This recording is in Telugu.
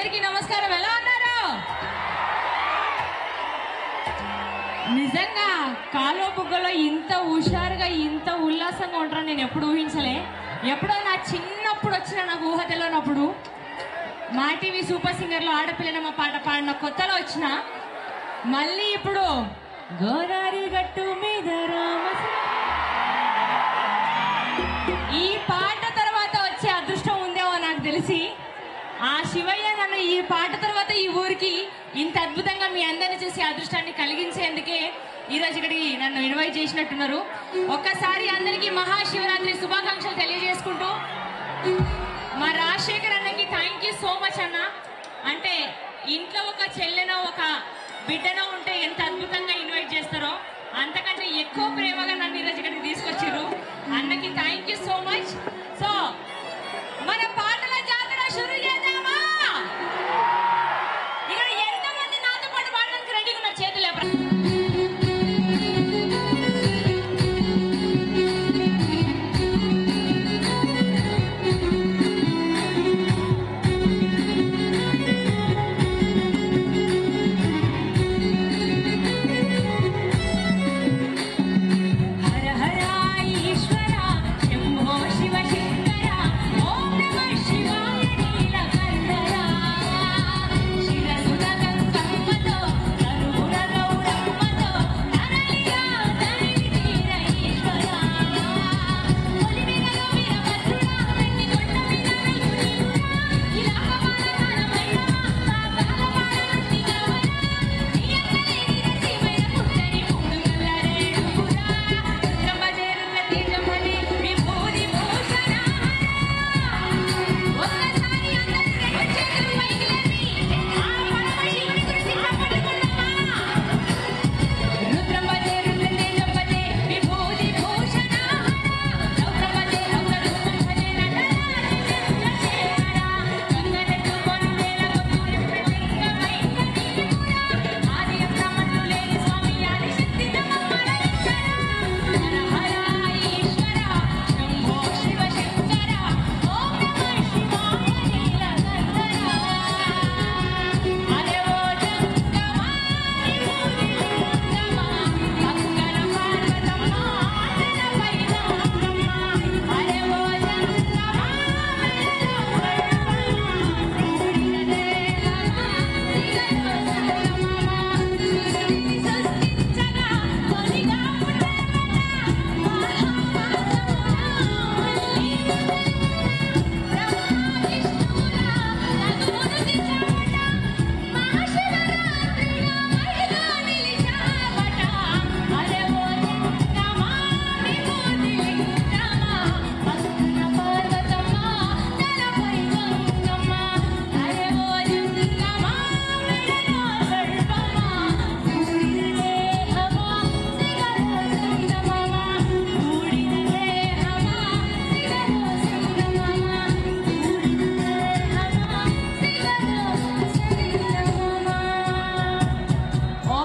అందరికీ నమస్కారం. ఎలా ఉన్నారు? నిజంగా కాలో బుగ్గలో ఇంత హుషారుగా ఇంత ఉల్లాసంగా ఉంటారని నేను ఎప్పుడు ఊహించలే. ఎప్పుడో నా చిన్నప్పుడు వచ్చిన నాకు ఊహ తెలియనప్పుడు మా టీవీ సూపర్ సింగర్లో ఆడపిల్లనమ్మ పాట పాడిన కొత్తలో వచ్చిన, మళ్ళీ ఇప్పుడు గోదావరి గట్టు మీద ఈ పాట తర్వాత వచ్చే అదృష్టం ఉందేమో నాకు తెలిసి. ఆ శివయ్య నన్ను ఈ పాట తర్వాత ఈ ఊరికి ఇంత అద్భుతంగా మీ అందరిని చూసి అదృష్టాన్ని కలిగించేందుకే ఈరోజు ఇక్కడికి నన్ను ఇన్వైట్ చేసినట్టున్నారు. ఒక్కసారి అందరికీ మహాశివరాత్రి శుభాకాంక్షలు తెలియజేసుకుంటూ, మా రాజశేఖర్ అన్నకి థ్యాంక్ యూ సో మచ్ అన్న. అంటే ఇంట్లో ఒక చెల్లెనో ఒక బిడ్డనో ఉంటే ఎంత అద్భుతంగా ఇన్వైట్ చేస్తారో అంతకంటే ఎక్కువ ప్రేమగా నన్ను ఈరోజు ఇక్కడికి తీసుకొచ్చారు. అన్నకి thank you so much. So